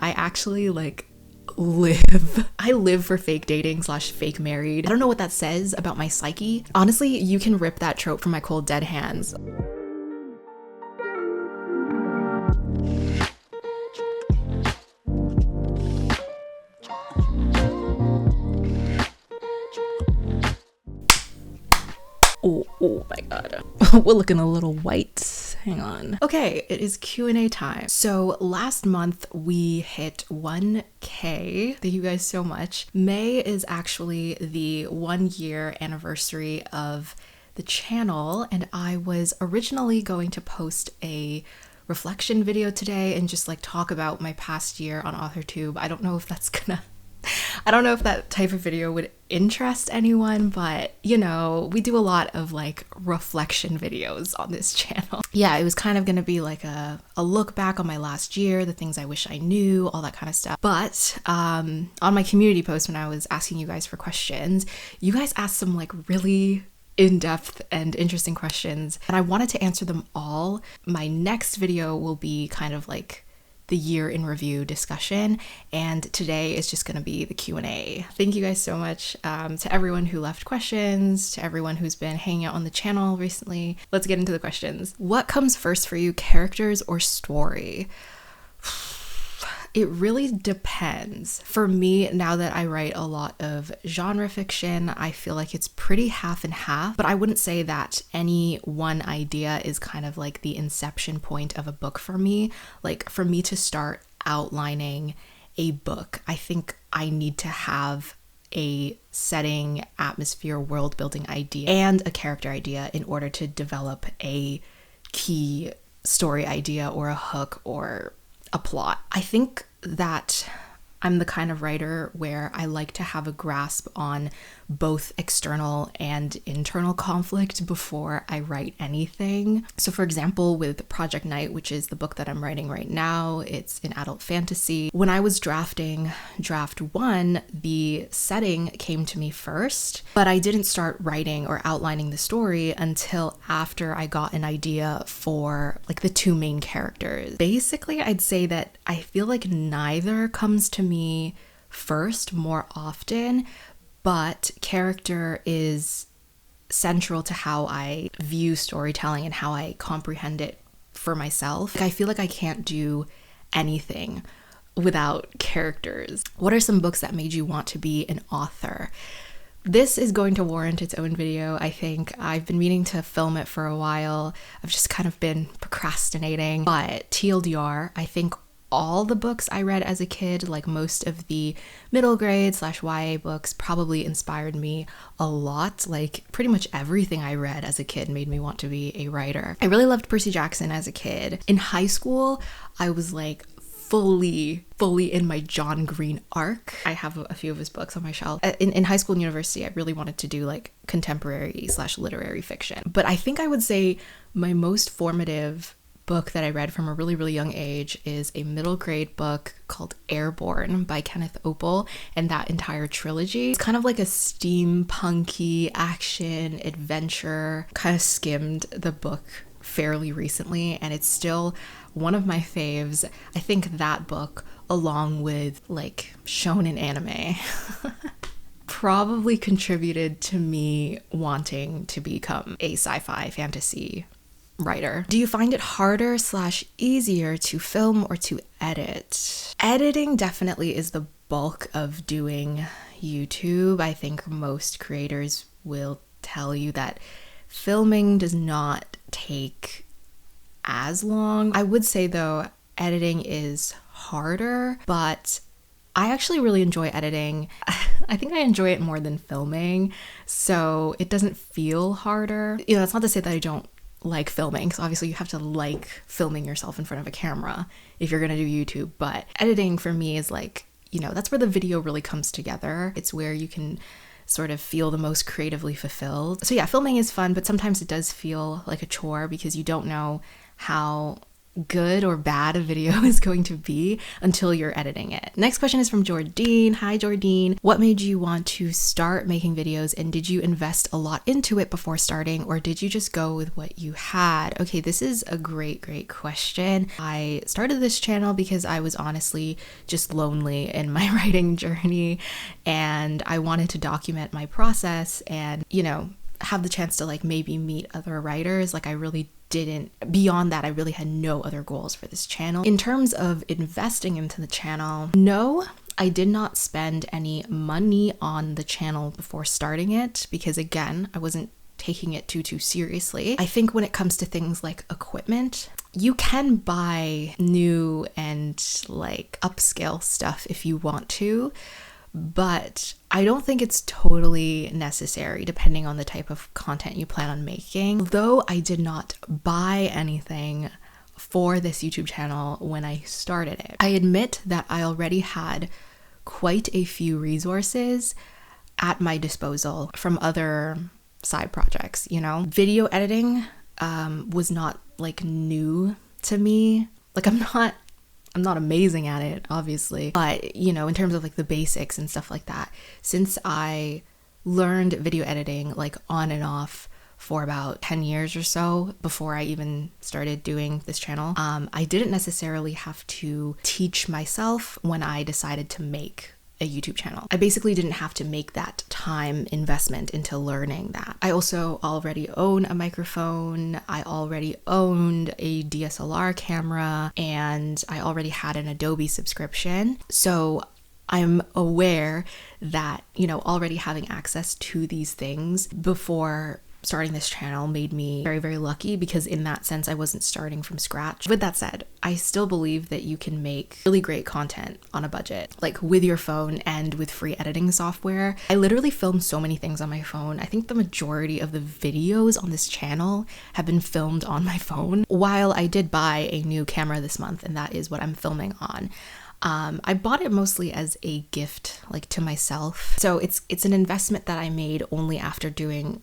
I actually live for fake dating / fake married. I don't know what that says about my psyche. Honestly, you can rip that trope from my cold dead hands. Oh my god. We're looking a little white. Hang on. Okay, it is Q&A time. So last month we hit 1K. Thank you guys so much. May is actually the 1 year anniversary of the channel, and I was originally going to post a reflection video today and just talk about my past year on authortube. I don't know if that type of video would interest anyone, but you know, we do a lot of reflection videos on this channel. Yeah, it was kind of gonna be a look back on my last year, the things I wish I knew, all that kind of stuff. But on my community post when I was asking you guys for questions, you guys asked some really in-depth and interesting questions, and I wanted to answer them all. My next video will be kind of the year in review discussion, and today is just gonna be the Q&A. Thank you guys so much to everyone who left questions, to everyone who's been hanging out on the channel recently. Let's get into the questions. What comes first for you, characters or story? It really depends. For me, now that I write a lot of genre fiction, I feel like it's pretty half and half, but I wouldn't say that any one idea is kind of the inception point of a book for me. For me to start outlining a book, I think I need to have a setting, atmosphere, world building idea and a character idea in order to develop a key story idea or a hook or a plot. I think that I'm the kind of writer where I like to have a grasp on both external and internal conflict before I write anything. So for example, with Project Night, which is the book that I'm writing right now, it's an adult fantasy. When I was drafting draft 1, the setting came to me first, but I didn't start writing or outlining the story until after I got an idea for the two main characters. Basically, I'd say that I feel like neither comes to me first more often, but character is central to how I view storytelling and how I comprehend it for myself. I feel like I can't do anything without characters. What are some books that made you want to be an author? This is going to warrant its own video, I think. I've been meaning to film it for a while. I've just kind of been procrastinating. But TLDR, I think all the books I read as a kid, most of the middle grade / YA books, probably inspired me a lot. Pretty much everything I read as a kid made me want to be a writer. I really loved Percy Jackson as a kid. In high school, I was fully in my John Green arc. I have a few of his books on my shelf. In high school and university, I really wanted to do contemporary / literary fiction. But I think I would say my most formative book that I read from a really, really young age is a middle grade book called Airborne by Kenneth Opel, and that entire trilogy. It's kind of a steampunky action adventure. Kind of skimmed the book fairly recently, and it's still one of my faves. I think that book, along with shonen anime, probably contributed to me wanting to become a sci-fi fantasy writer. Do you find it harder / easier to film or to edit? Editing definitely is the bulk of doing YouTube. I think most creators will tell you that filming does not take as long. I would say though, editing is harder, but I actually really enjoy editing. I think I enjoy it more than filming, so it doesn't feel harder. That's not to say that I don't like filming, because obviously you have to like filming yourself in front of a camera if you're gonna do YouTube, but editing for me is that's where the video really comes together. It's where you can sort of feel the most creatively fulfilled. So yeah, filming is fun, but sometimes it does feel like a chore because you don't know how good or bad a video is going to be until you're editing it. Next question is from Jordine. Hi Jordine. What made you want to start making videos, and did you invest a lot into it before starting, or did you just go with what you had? Okay, this is a great question. I started this channel because I was honestly just lonely in my writing journey, and I wanted to document my process and, you know, have the chance to like maybe meet other writers. Like I really didn't, beyond that, I really had no other goals for this channel. In terms of investing into the channel, no, I did not spend any money on the channel before starting it because, again, I wasn't taking it too seriously. I think when it comes to things like equipment, you can buy new and like upscale stuff if you want to, but I don't think it's totally necessary depending on the type of content you plan on making. Though I did not buy anything for this YouTube channel when I started it, I admit that I already had quite a few resources at my disposal from other side projects, you know? Video editing was not like new to me. Like I'm not amazing at it, obviously, but you know, in terms of like the basics and stuff like that, since I learned video editing like on and off for about 10 years or so before I even started doing this channel, I didn't necessarily have to teach myself when I decided to make a YouTube channel. I basically didn't have to make that time investment into learning that. I also already own a microphone, I already owned a DSLR camera, and I already had an Adobe subscription. So I'm aware that, you know, already having access to these things before starting this channel made me very lucky, because in that sense I wasn't starting from scratch. With that said, I still believe that you can make really great content on a budget, like with your phone and with free editing software. I literally film so many things on my phone. I think the majority of the videos on this channel have been filmed on my phone. While I did buy a new camera this month, and that is what I'm filming on, I bought it mostly as a gift, like to myself. So it's an investment that I made only after doing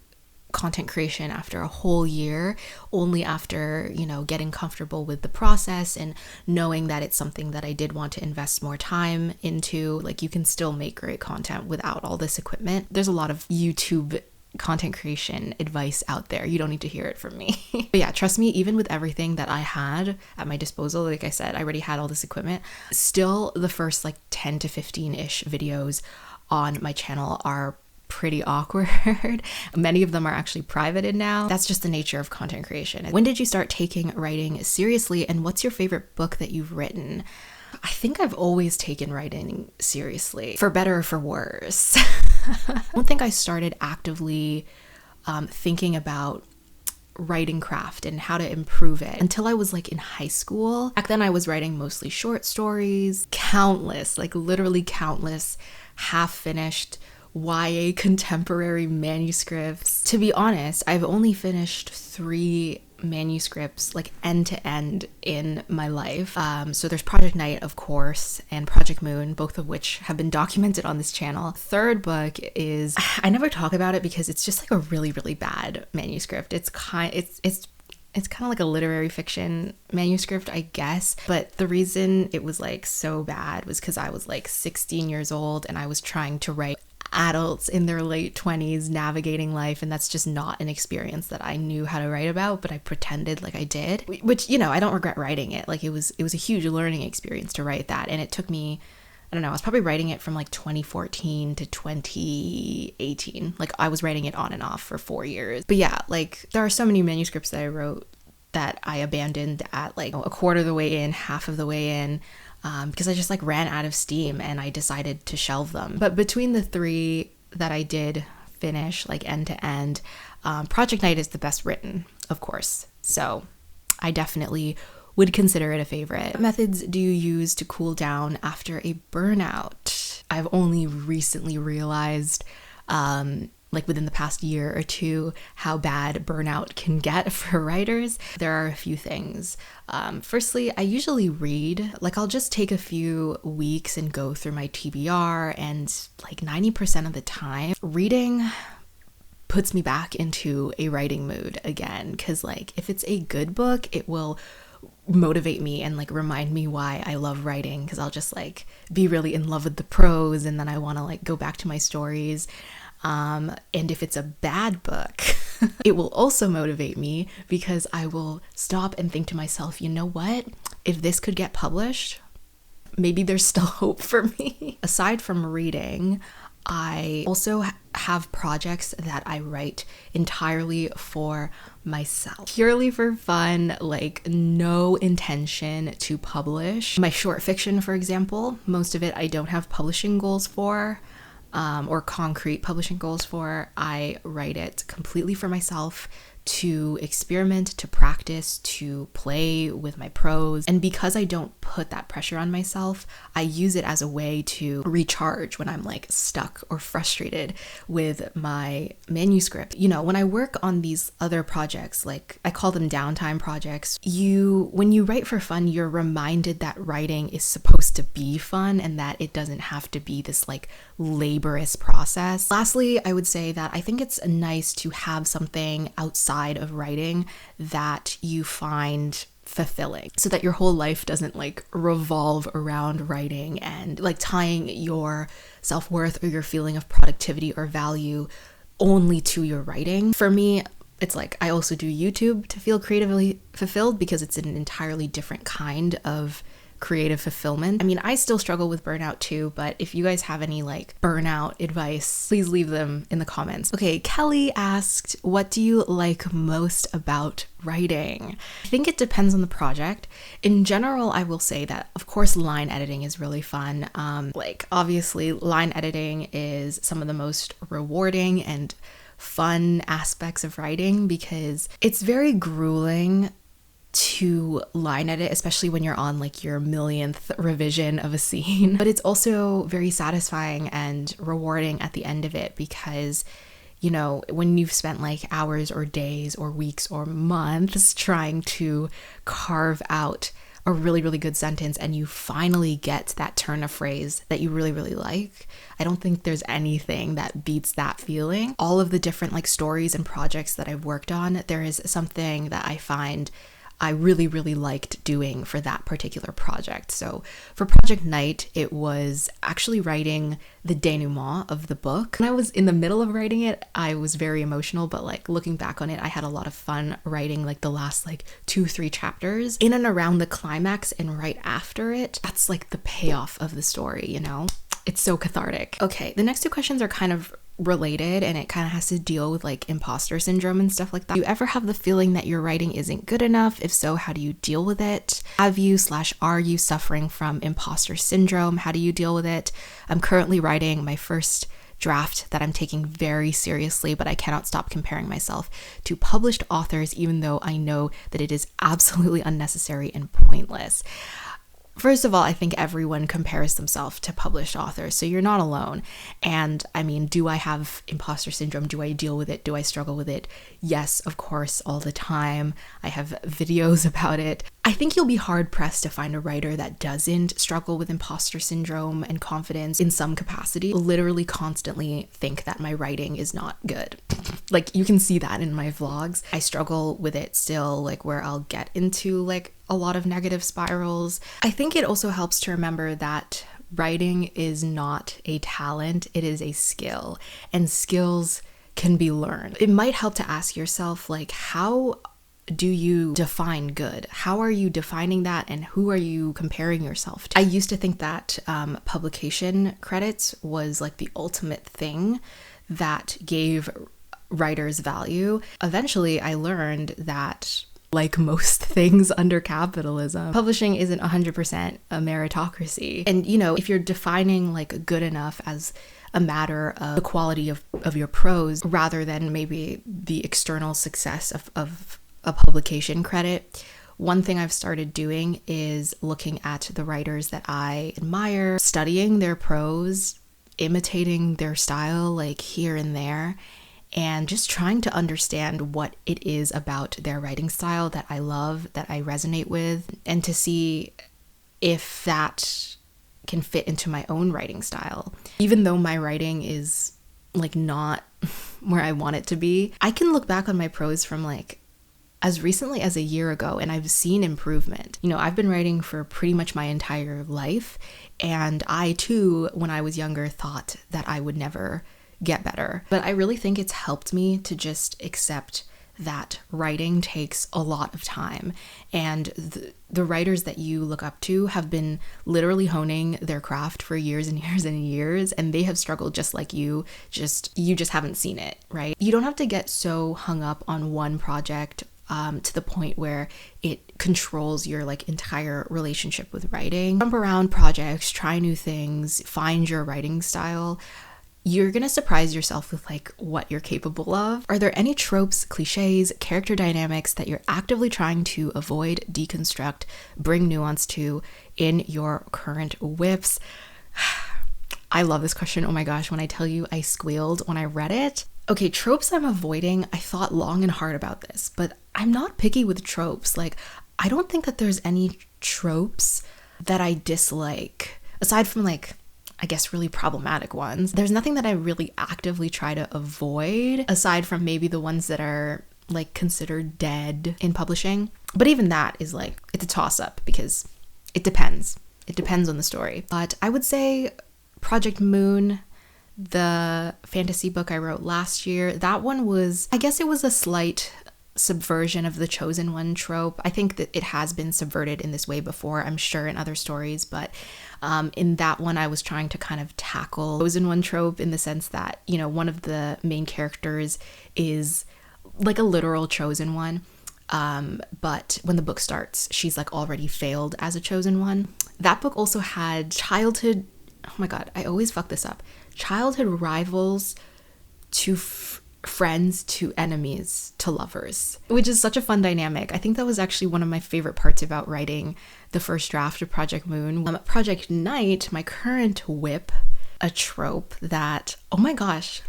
content creation after a whole year, only after, you know, getting comfortable with the process and knowing that it's something that I did want to invest more time into. Like, you can still make great content without all this equipment. There's a lot of YouTube content creation advice out there. You don't need to hear it from me. But yeah, trust me, even with everything that I had at my disposal, like I said, I already had all this equipment, still the first like 10 to 15-ish videos on my channel are pretty awkward. Many of them are actually privated now. That's just the nature of content creation. When did you start taking writing seriously, and what's your favorite book that you've written? I think I've always taken writing seriously, for better or for worse. I don't think I started actively thinking about writing craft and how to improve it until I was like in high school. Back then I was writing mostly short stories, countless, like literally countless half-finished YA contemporary manuscripts. To be honest, I've only finished 3 manuscripts like end to end in my life. So there's Project Night, of course, and Project Moon, both of which have been documented on this channel. Third book is, I never talk about it because it's just like a really bad manuscript. It's kind of like a literary fiction manuscript, I guess. But the reason it was like so bad was because I was like 16 years old and I was trying to write adults in their late 20s navigating life, and that's just not an experience that I knew how to write about, but I pretended like I did, which, you know, I don't regret writing it. Like it was a huge learning experience to write that, and it took me, I don't know, I was probably writing it from like 2014 to 2018. Like I was writing it on and off for 4 years. But yeah, like there are so many manuscripts that I wrote that I abandoned at like a quarter of the way in, half of the way in, because I just like ran out of steam and I decided to shelve them. But between the 3 that I did finish like end to end, Project Night is the best written, of course. So I definitely would consider it a favorite. What methods do you use to cool down after a burnout? I've only recently realized, like within the past year or 2, how bad burnout can get for writers. There are a few things. Firstly, I usually read. Like I'll just take a few weeks and go through my TBR, and like 90% of the time, reading puts me back into a writing mood again. Because like if it's a good book, it will motivate me and like remind me why I love writing, because I'll just like be really in love with the prose and then I want to like go back to my stories. And if it's a bad book, it will also motivate me because I will stop and think to myself, you know what? If this could get published, maybe there's still hope for me. Aside from reading, I also have projects that I write entirely for myself, purely for fun, like no intention to publish. My short fiction, for example, most of it I don't have publishing goals for, or concrete publishing goals for. I write it completely for myself, to experiment, to practice, to play with my prose. And because I don't put that pressure on myself, I use it as a way to recharge when I'm like stuck or frustrated with my manuscript. You know, when I work on these other projects, like I call them downtime projects, when you write for fun, you're reminded that writing is supposed to be fun and that it doesn't have to be this like laborious process. Lastly, I would say that I think it's nice to have something outside of writing that you find fulfilling, so that your whole life doesn't like revolve around writing and like tying your self-worth or your feeling of productivity or value only to your writing. For me, it's like I also do YouTube to feel creatively fulfilled because it's an entirely different kind of creative fulfillment. I mean, I still struggle with burnout too, but if you guys have any like burnout advice, please leave them in the comments. Okay, Kelly asked, what do you like most about writing? I think it depends on the project. In general, I will say that of course line editing is really fun. Like obviously line editing is some of the most rewarding and fun aspects of writing because it's very grueling to line edit, especially when you're on like your millionth revision of a scene. But it's also very satisfying and rewarding at the end of it because, you know, when you've spent like hours or days or weeks or months trying to carve out a really, really good sentence and you finally get that turn of phrase that you really, really like, I don't think there's anything that beats that feeling. All of the different like stories and projects that I've worked on, there is something that I find I really, really liked doing for that particular project. So for Project Night, it was actually writing the denouement of the book. When I was in the middle of writing it, I was very emotional, but like looking back on it, I had a lot of fun writing like the last like 2-3 chapters. In and around the climax and right after it, that's like the payoff of the story, you know? It's so cathartic. Okay, the next two questions are kind of related and it kind of has to deal with like imposter syndrome and stuff like that. Do you ever have the feeling that your writing isn't good enough? If so, how do you deal with it? Have you / are you suffering from imposter syndrome? How do you deal with it? I'm currently writing my first draft that I'm taking very seriously, but I cannot stop comparing myself to published authors even though I know that it is absolutely unnecessary and pointless. First of all, I think everyone compares themselves to published authors, so you're not alone. And I mean, do I have imposter syndrome? Do I deal with it? Do I struggle with it? Yes, of course, all the time. I have videos about it. I think you'll be hard pressed to find a writer that doesn't struggle with imposter syndrome and confidence in some capacity. Literally constantly think that my writing is not good. Like you can see that in my vlogs. I struggle with it still, like where I'll get into like a lot of negative spirals. I think it also helps to remember that writing is not a talent, it is a skill, and skills can be learned. It might help to ask yourself, like, how do you define good? How are you defining that, and who are you comparing yourself to? I used to think that publication credits was like the ultimate thing that gave writers value. Eventually, I learned that, like most things under capitalism, publishing isn't 100% a meritocracy. And, you know, if you're defining like good enough as a matter of the quality of your prose rather than maybe the external success of a publication credit, one thing I've started doing is looking at the writers that I admire, studying their prose, imitating their style like here and there, and just trying to understand what it is about their writing style that I love, that I resonate with, and to see if that can fit into my own writing style. Even though my writing is like not where I want it to be, I can look back on my prose from like as recently as a year ago, and I've seen improvement. You know, I've been writing for pretty much my entire life, and I too, when I was younger, thought that I would never get better. But I really think it's helped me to just accept that writing takes a lot of time, and the writers that you look up to have been literally honing their craft for years and years and years, and they have struggled just like you just haven't seen it, right? You don't have to get so hung up on one project to the point where it controls your like entire relationship with writing. Jump around projects, try new things, find your writing style. You're gonna surprise yourself with like what you're capable of. Are there any tropes, cliches, character dynamics that you're actively trying to avoid, deconstruct, bring nuance to in your current whips? I love this question. Oh my gosh, when I tell you I squealed when I read it. Okay, tropes I'm avoiding. I thought long and hard about this, but I'm not picky with tropes. Like, I don't think that there's any tropes that I dislike, aside from like, I guess, really problematic ones. There's nothing that I really actively try to avoid, aside from maybe the ones that are like considered dead in publishing. But even that is like, it's a toss-up because it depends. It depends on the story. But I would say Project Moon, the fantasy book I wrote last year, that one was, I guess it was a slight subversion of the chosen one trope. I think that it has been subverted in this way before, I'm sure, in other stories, but in that one I was trying to kind of tackle chosen one trope in the sense that, you know, one of the main characters is like a literal chosen one, but when the book starts, she's like already failed as a chosen one. That book also had childhood, oh my god, I always fuck this up, childhood rivals to friends to enemies to lovers, which is such a fun dynamic. I think that was actually one of my favorite parts about writing the first draft of Project Moon. Project Night, my current whip, a trope that, oh my gosh,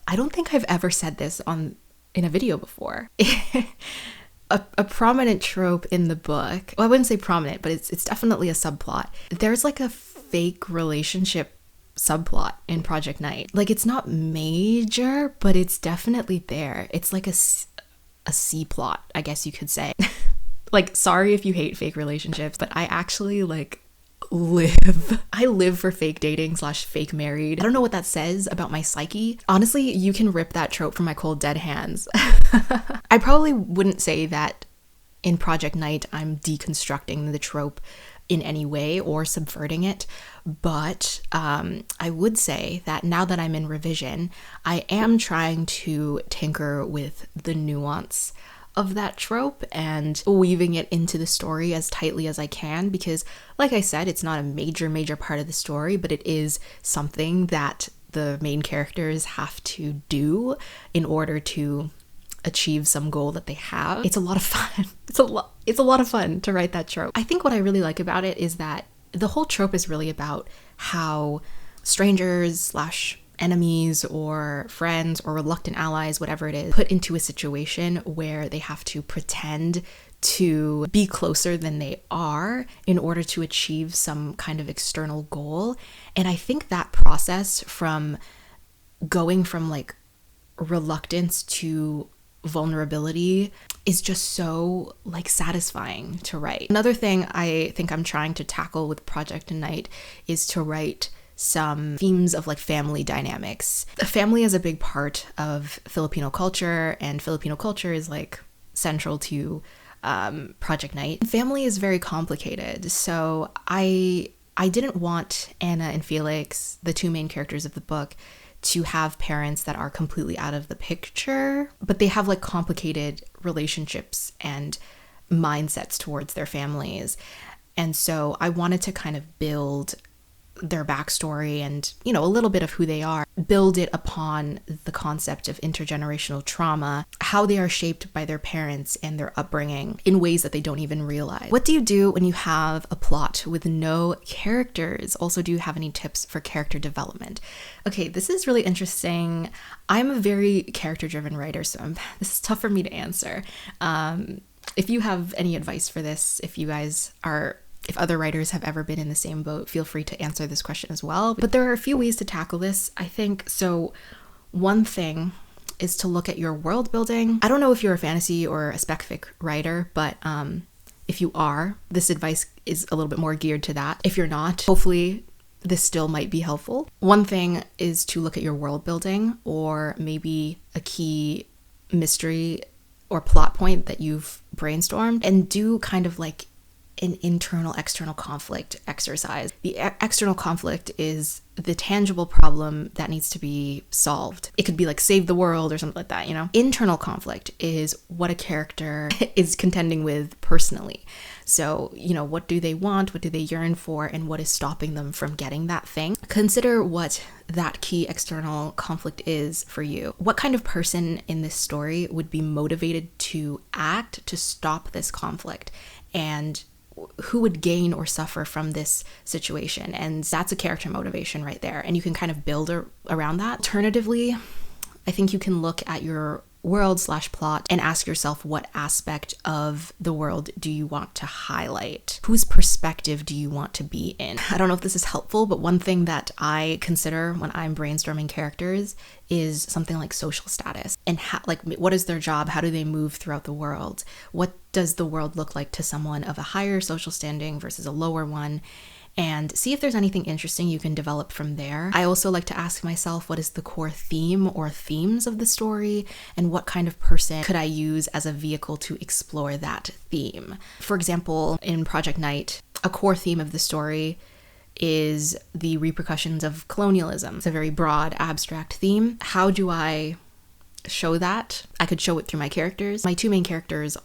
I don't think I've ever said this in a video before. A prominent trope in the book, well, I wouldn't say prominent, but it's definitely a subplot. There's like a fake relationship subplot in Project Night. Like, it's not major, but it's definitely there. It's like a C plot, I guess you could say. Like, sorry if you hate fake relationships, but I actually like I live for fake dating / fake married. I don't know what that says about my psyche. Honestly, you can rip that trope from my cold dead hands. I probably wouldn't say that in Project Night I'm deconstructing the trope in any way or subverting it, but I would say that now that I'm in revision, I am trying to tinker with the nuance of that trope and weaving it into the story as tightly as I can, because like I said, it's not a major part of the story, but it is something that the main characters have to do in order to achieve some goal that they have. It's a lot of fun. It's a lot of fun to write that trope. I think what I really like about it is that the whole trope is really about how strangers / enemies or friends or reluctant allies, whatever it is, put into a situation where they have to pretend to be closer than they are in order to achieve some kind of external goal. And I think that process from going from like reluctance to vulnerability is just so like satisfying to write. Another thing I think I'm trying to tackle with Project Night is to write some themes of like family dynamics. Family is a big part of Filipino culture, and Filipino culture is like central to Project Night. Family is very complicated, so I didn't want Anna and Felix, the two main characters of the book, to have parents that are completely out of the picture, but they have like complicated relationships and mindsets towards their families. And so I wanted to kind of build their backstory and, you know, a little bit of who they are, build it upon the concept of intergenerational trauma, how they are shaped by their parents and their upbringing in ways that they don't even realize. What do you do when you have a plot with no characters? Also, do you have any tips for character development? Okay, this is really interesting. I'm a very character-driven writer, so this is tough for me to answer. If you have any advice for this, if other writers have ever been in the same boat, feel free to answer this question as well. But there are a few ways to tackle this, I think. So one thing is to look at your world building. I don't know if you're a fantasy or a spec-fic writer, but if you are, this advice is a little bit more geared to that. If you're not, hopefully this still might be helpful. One thing is to look at your world building, or maybe a key mystery or plot point that you've brainstormed, and do kind of like an internal external conflict exercise. The external conflict is the tangible problem that needs to be solved. It could be like save the world or something like that, you know? Internal conflict is what a character is contending with personally. So, you know, what do they want? What do they yearn for? And what is stopping them from getting that thing? Consider what that key external conflict is for you. What kind of person in this story would be motivated to act to stop this conflict? And who would gain or suffer from this situation? And that's a character motivation right there. And you can kind of build around that. Alternatively, I think you can look at your world/plot and ask yourself, what aspect of the world do you want to highlight? Whose perspective do you want to be in? I don't know if this is helpful, but one thing that I consider when I'm brainstorming characters is something like social status, and what is their job? How do they move throughout the world? What does the world look like to someone of a higher social standing versus a lower one? And see if there's anything interesting you can develop from there. I also like to ask myself, what is the core theme or themes of the story, and what kind of person could I use as a vehicle to explore that theme? For example, in Project Night, a core theme of the story is the repercussions of colonialism. It's a very broad, abstract theme. How do I show that? I could show it through my characters. My two main characters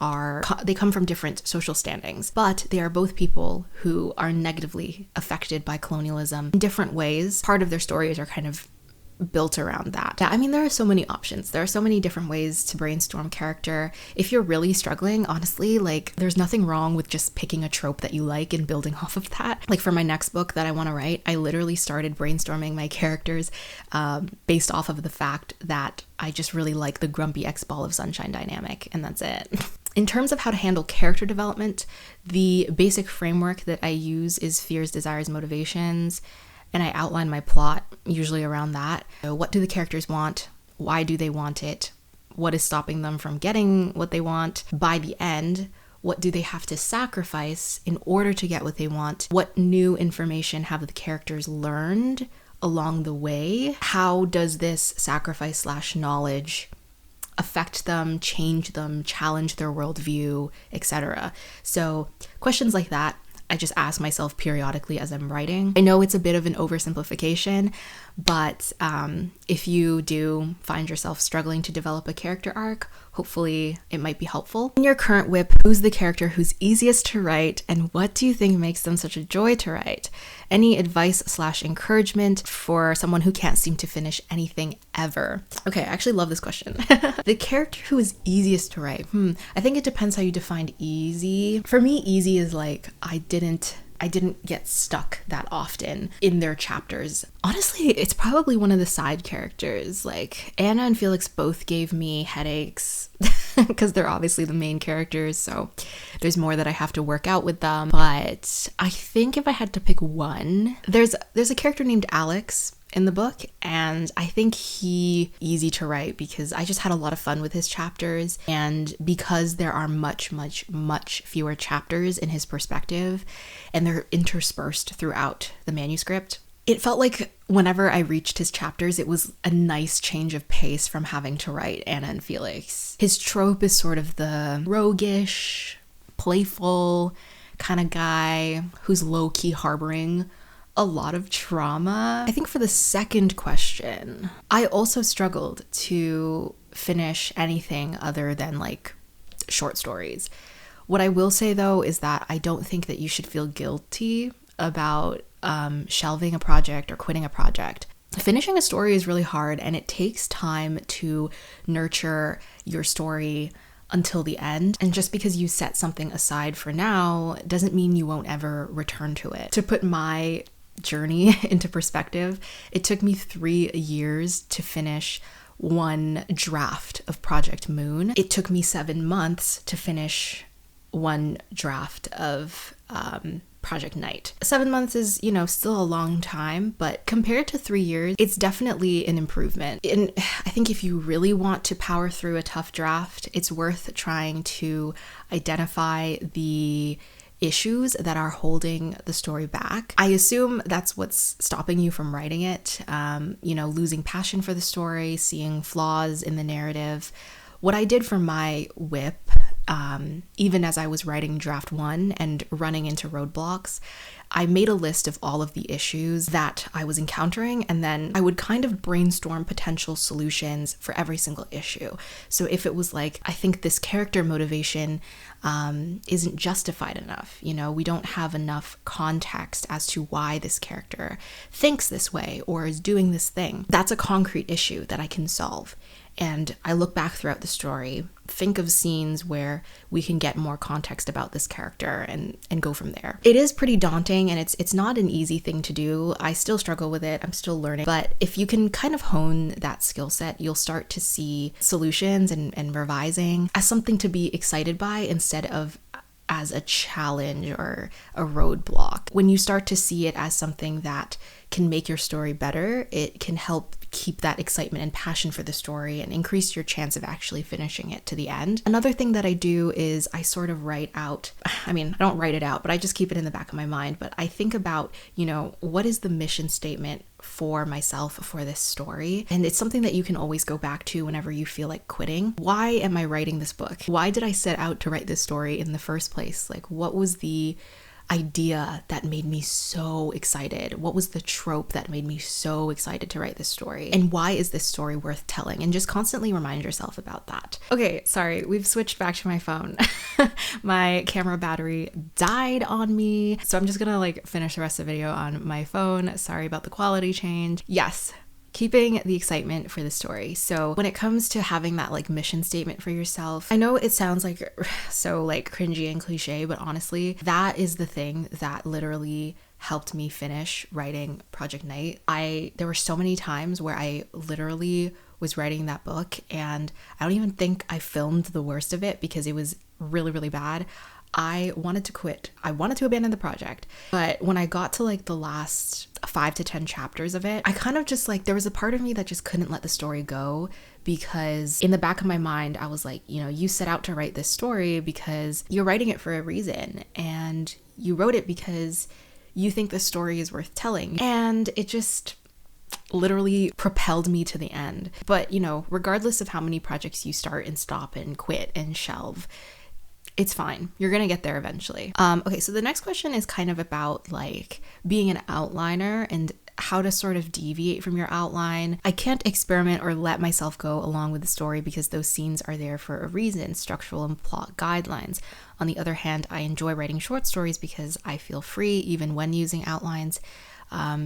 they come from different social standings, but they are both people who are negatively affected by colonialism in different ways. Part of their stories are kind of built around that. Yeah, I mean, there are so many options. There are so many different ways to brainstorm character. If you're really struggling, honestly, like, there's nothing wrong with just picking a trope that you like and building off of that. Like, for my next book that I want to write, I literally started brainstorming my characters based off of the fact that I just really like the grumpy ex-ball of sunshine dynamic, and that's it. In terms of how to handle character development, the basic framework that I use is fears, desires, motivations, and I outline my plot usually around that. So what do the characters want? Why do they want it? What is stopping them from getting what they want? By the end, what do they have to sacrifice in order to get what they want? What new information have the characters learned along the way? How does this sacrifice/knowledge affect them, change them, challenge their worldview, etc.? So questions like that I just ask myself periodically as I'm writing. I know it's a bit of an oversimplification, but if you do find yourself struggling to develop a character arc, hopefully it might be helpful. In your current whip, who's the character who's easiest to write, and what do you think makes them such a joy to write? Any advice/encouragement for someone who can't seem to finish anything ever? Okay, I actually love this question. The character who is easiest to write. I think it depends how you define easy. For me, easy is like, I didn't get stuck that often in their chapters. Honestly, it's probably one of the side characters. Like, Anna and Felix both gave me headaches because they're obviously the main characters, so there's more that I have to work out with them. But I think if I had to pick one, there's a character named Alex in the book, and I think he easy to write because I just had a lot of fun with his chapters, and because there are much fewer chapters in his perspective and they're interspersed throughout the manuscript, it felt like whenever I reached his chapters, it was a nice change of pace from having to write Anna and Felix. His trope is sort of the roguish, playful kind of guy who's low-key harboring a lot of trauma. I think for the second question, I also struggled to finish anything other than like short stories. What I will say though is that I don't think that you should feel guilty about shelving a project or quitting a project. Finishing a story is really hard, and it takes time to nurture your story until the end. And just because you set something aside for now doesn't mean you won't ever return to it. To put my journey into perspective, it took me 3 years to finish one draft of Project Moon. It took me 7 months to finish one draft of Project Night. 7 months is, you know, still a long time, but compared to 3 years, it's definitely an improvement. And I think if you really want to power through a tough draft, it's worth trying to identify the issues that are holding the story back. I assume that's what's stopping you from writing it. You know, losing passion for the story, seeing flaws in the narrative. What I did for my WIP, even as I was writing draft 1 and running into roadblocks, I made a list of all of the issues that I was encountering, and then I would kind of brainstorm potential solutions for every single issue. So if it was like, I think this character motivation isn't justified enough, you know, we don't have enough context as to why this character thinks this way or is doing this thing, that's a concrete issue that I can solve. And I look back throughout the story, think of scenes where we can get more context about this character and go from there. It is pretty daunting, and it's not an easy thing to do. I still struggle with it. I'm still learning. But if you can kind of hone that skill set, you'll start to see solutions and revising as something to be excited by instead of as a challenge or a roadblock. When you start to see it as something that can make your story better, it can help keep that excitement and passion for the story and increase your chance of actually finishing it to the end. Another thing that I do is I sort of write out, I don't write it out, but I just keep it in the back of my mind. But I think about, you know, what is the mission statement for myself for this story? And it's something that you can always go back to whenever you feel like quitting. Why am I writing this book? Why did I set out to write this story in the first place? Like, what was the idea that made me so excited? What was the trope that made me so excited to write this story? And why is this story worth telling? And just constantly remind yourself about that. Okay, sorry, we've switched back to my phone. My camera battery died on me, so I'm just gonna like finish the rest of the video on my phone. Sorry about the quality change. Yes, keeping the excitement for the story. So when it comes to having that like mission statement for yourself, I know it sounds like so like cringy and cliche, but honestly, that is the thing that literally helped me finish writing Project Night. There were so many times where I literally was writing that book and I don't even think I filmed the worst of it because it was really, really bad. I wanted to quit. I wanted to abandon the project. But when I got to like the last 5 to 10 chapters of it, I kind of just like, there was a part of me that just couldn't let the story go, because in the back of my mind, I was like, you know, you set out to write this story because you're writing it for a reason, and you wrote it because you think the story is worth telling. And it just literally propelled me to the end. But, you know, regardless of how many projects you start and stop and quit and shelve, it's fine. You're gonna get there eventually. Okay, so the next question is kind of about like being an outliner and how to sort of deviate from your outline. I can't experiment or let myself go along with the story because those scenes are there for a reason, structural and plot guidelines. On the other hand, I enjoy writing short stories because I feel free even when using outlines.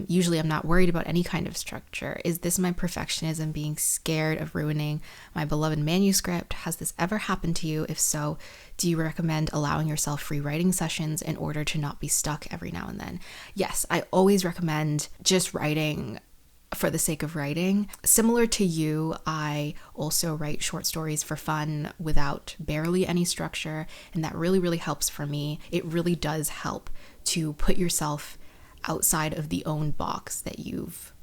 Usually I'm not worried about any kind of structure. Is this my perfectionism being scared of ruining my beloved manuscript? Has this ever happened to you? If so, do you recommend allowing yourself free writing sessions in order to not be stuck every now and then? Yes, I always recommend just writing for the sake of writing. Similar to you, I also write short stories for fun without barely any structure, and that really, really helps for me. It really does help to put yourself outside of the own box that you've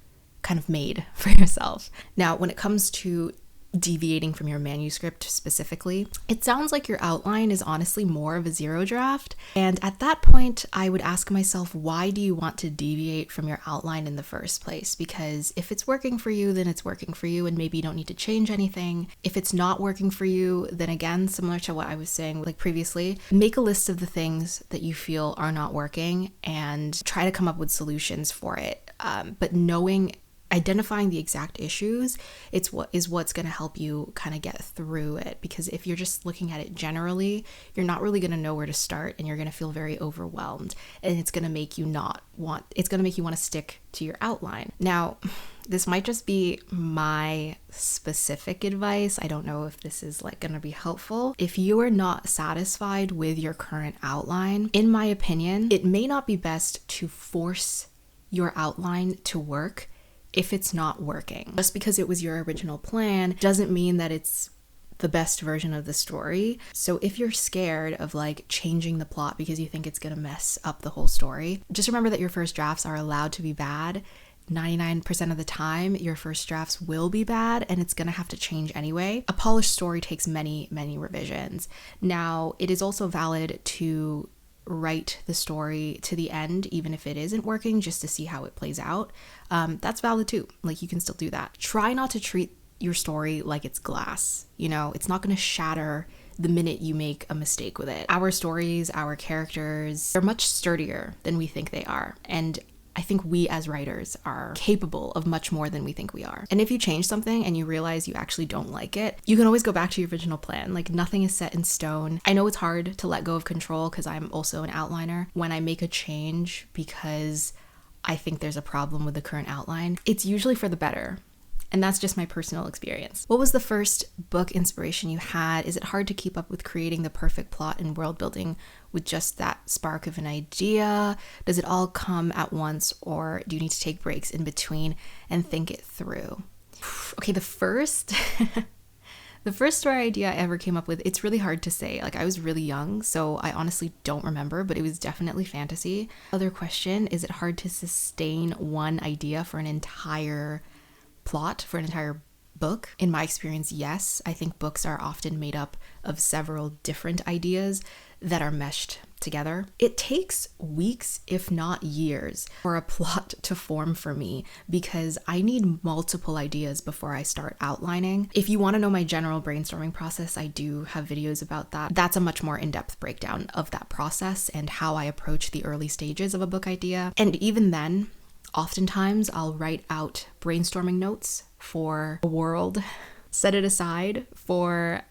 kind of made for yourself. Now, when it comes to deviating from your manuscript specifically, it sounds like your outline is honestly more of a zero draft. And at that point, I would ask myself, why do you want to deviate from your outline in the first place? Because if it's working for you, then it's working for you, and maybe you don't need to change anything. If it's not working for you, then again, similar to what I was saying like previously, make a list of the things that you feel are not working and try to come up with solutions for it. But identifying the exact issues, it's what's going to help you kind of get through it. Because if you're just looking at it generally, you're not really going to know where to start, and you're going to feel very overwhelmed, and it's going to make you want to stick to your outline. Now, this might just be my specific advice. I don't know if this is like going to be helpful. If you are not satisfied with your current outline, in my opinion, it may not be best to force your outline to work if it's not working. Just because it was your original plan doesn't mean that it's the best version of the story. So if you're scared of like changing the plot because you think it's gonna mess up the whole story, just remember that your first drafts are allowed to be bad. 99% of the time, your first drafts will be bad and it's gonna have to change anyway. A polished story takes many, many revisions. Now, it is also valid to write the story to the end, even if it isn't working, just to see how it plays out. That's valid too. Like, you can still do that. Try not to treat your story like it's glass. You know, it's not gonna shatter the minute you make a mistake with it. Our stories, our characters, they're much sturdier than we think they are. And I think we as writers are capable of much more than we think we are. And if you change something and you realize you actually don't like it, you can always go back to your original plan. Like, nothing is set in stone. I know it's hard to let go of control because I'm also an outliner. When I make a change because I think there's a problem with the current outline, it's usually for the better. And that's just my personal experience. What was the first book inspiration you had? Is it hard to keep up with creating the perfect plot and world building with just that spark of an idea? Does it all come at once, or do you need to take breaks in between and think it through? Okay, the first story idea I ever came up with, it's really hard to say. Like, I was really young, so I honestly don't remember, but it was definitely fantasy. Other question, is it hard to sustain one idea for an entire plot, for an entire book? In my experience, yes. I think books are often made up of several different ideas that are meshed together. It takes weeks, if not years, for a plot to form for me because I need multiple ideas before I start outlining. If you want to know my general brainstorming process, I do have videos about that. That's a much more in-depth breakdown of that process and how I approach the early stages of a book idea. And even then, oftentimes I'll write out brainstorming notes for a world, set it aside for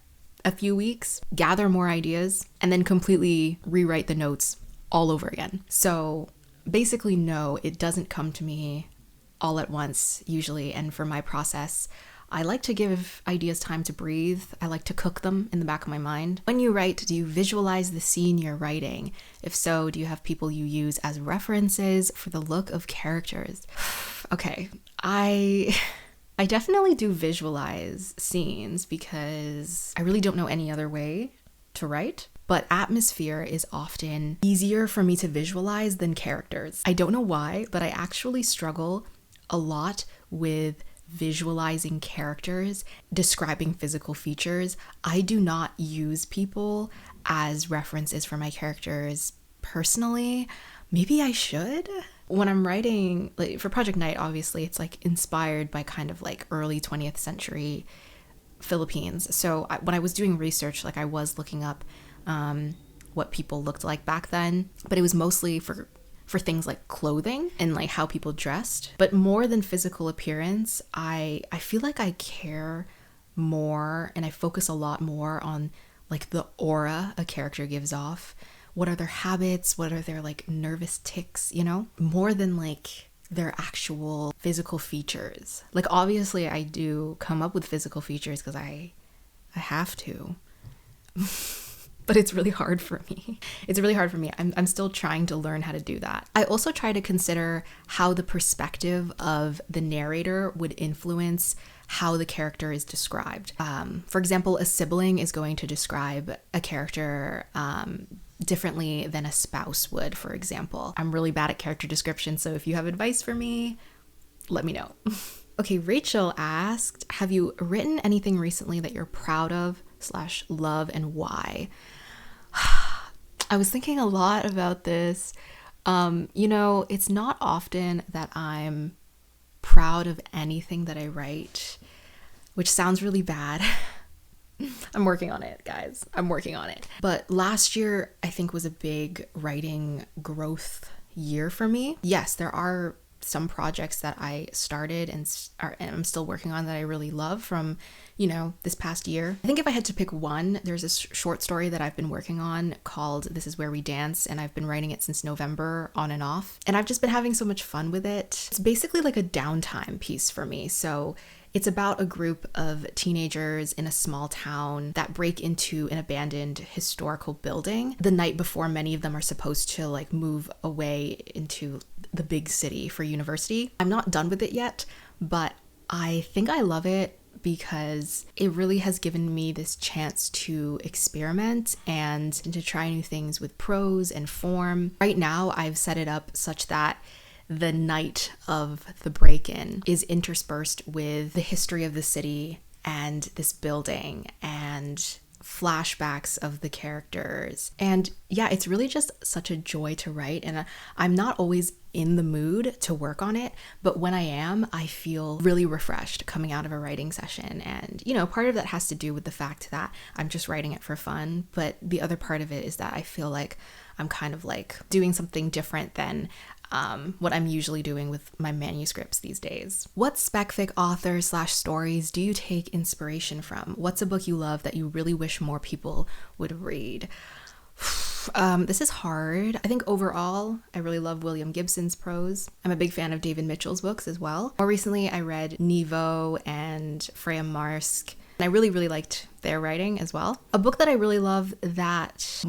a few weeks, gather more ideas, and then completely rewrite the notes all over again. So basically, no, it doesn't come to me all at once usually. And for my process, I like to give ideas time to breathe. I like to cook them in the back of my mind. When you write, do you visualize the scene you're writing? If so, do you have people you use as references for the look of characters? Okay, I definitely do visualize scenes because I really don't know any other way to write. But atmosphere is often easier for me to visualize than characters. I don't know why, but I actually struggle a lot with visualizing characters, describing physical features. I do not use people as references for my characters personally. Maybe I should. When I'm writing, like for Project Night, obviously it's like inspired by kind of like early 20th century Philippines. So when I was doing research, like I was looking up what people looked like back then, but it was mostly for things like clothing and like how people dressed. But more than physical appearance, I feel like I care more and I focus a lot more on like the aura a character gives off. What are their habits? What are their like nervous tics, you know? More than like their actual physical features. Like obviously I do come up with physical features because I have to. But it's really hard for me. I'm still trying to learn how to do that. I also try to consider how the perspective of the narrator would influence how the character is described. For example, a sibling is going to describe a character differently than a spouse would, for example. I'm really bad at character description, so if you have advice for me, let me know. Okay, Rachel asked, have you written anything recently that you're proud of / love, and why? I was thinking a lot about this. You know, it's not often that I'm proud of anything that I write, which sounds really bad. I'm working on it, guys. I'm working on it. But last year, I think, was a big writing growth year for me. Yes, there are some projects that I started and I'm still working on that I really love from, you know, this past year. I think if I had to pick one, there's a short story that I've been working on called This Is Where We Dance, and I've been writing it since November on and off. And I've just been having so much fun with it. It's basically like a downtime piece for me. So it's about a group of teenagers in a small town that break into an abandoned historical building the night before many of them are supposed to like move away into the big city for university. I'm not done with it yet, but I think I love it because it really has given me this chance to experiment and to try new things with prose and form. Right now, I've set it up such that the night of the break-in is interspersed with the history of the city and this building and flashbacks of the characters. And yeah, it's really just such a joy to write, and I'm not always in the mood to work on it, but when I am, I feel really refreshed coming out of a writing session. And you know, part of that has to do with the fact that I'm just writing it for fun, but the other part of it is that I feel like I'm kind of like doing something different than what I'm usually doing with my manuscripts these days. What spec-fic authors / stories do you take inspiration from? What's a book you love that you really wish more people would read? This is hard. I think overall, I really love William Gibson's prose. I'm a big fan of David Mitchell's books as well. More recently, I read Nevo and Freya Marsk. I really liked their writing as well. A book that I really love that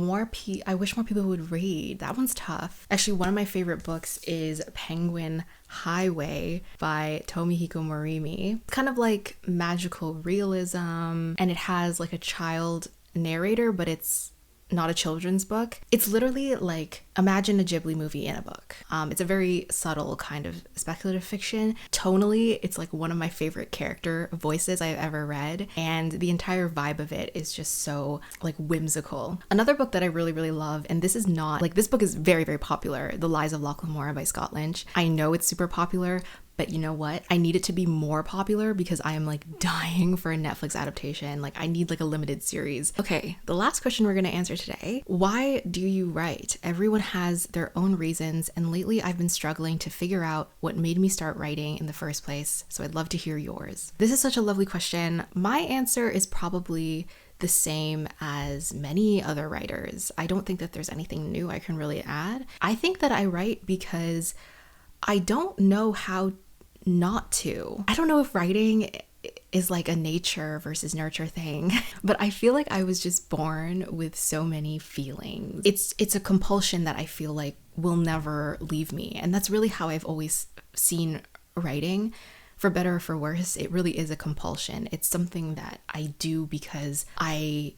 I wish more people would read. That one's tough. Actually, one of my favorite books is Penguin Highway by Tomihiko Morimi. It's kind of like magical realism, and it has like a child narrator, but it's not a children's book. It's literally like, imagine a Ghibli movie in a book. It's a very subtle kind of speculative fiction. Tonally, it's like one of my favorite character voices I've ever read, and the entire vibe of it is just so like whimsical. Another book that I really love, and this is not like, this book is very popular, The Lies of Lachlan Mora by Scott Lynch. I know it's super popular, but you know what? I need it to be more popular because I am like dying for a Netflix adaptation. Like I need like a limited series. Okay, the last question we're gonna answer today. Why do you write? Everyone has their own reasons, and lately I've been struggling to figure out what made me start writing in the first place, so I'd love to hear yours. This is such a lovely question. My answer is probably the same as many other writers. I don't think that there's anything new I can really add. I think that I write because I don't know how not to. I don't know if writing is like a nature versus nurture thing, but I feel like I was just born with so many feelings. It's a compulsion that I feel like will never leave me, and that's really how I've always seen writing. For better or for worse, it really is a compulsion. It's something that I do because I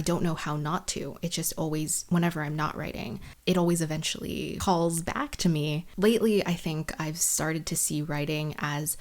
don't know how not to. It just always, whenever I'm not writing, it always eventually calls back to me. Lately, I think I've started to see writing as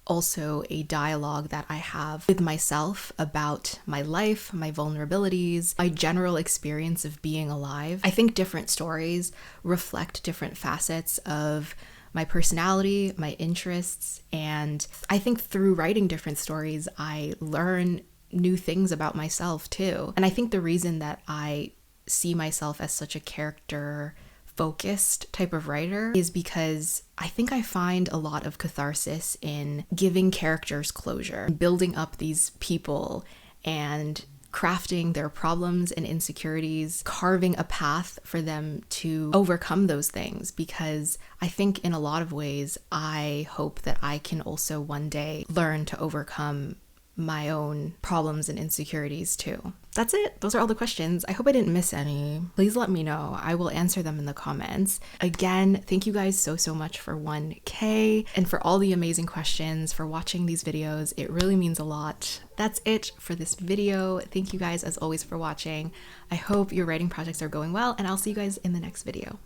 also a dialogue that I have with myself about my life, my vulnerabilities, my general experience of being alive. I think different stories reflect different facets of my personality, my interests, and I think through writing different stories, I learn new things about myself too. And I think the reason that I see myself as such a character focused type of writer is because I think I find a lot of catharsis in giving characters closure, building up these people and crafting their problems and insecurities, carving a path for them to overcome those things. Because I think in a lot of ways, I hope that I can also one day learn to overcome my own problems and insecurities too. That's it. Those are all the questions. I hope I didn't miss any. Please let me know. I will answer them in the comments. Again, thank you guys so much for 1K and for all the amazing questions, for watching these videos. It really means a lot. That's it for this video. Thank you guys as always for watching. I hope your writing projects are going well, and I'll see you guys in the next video.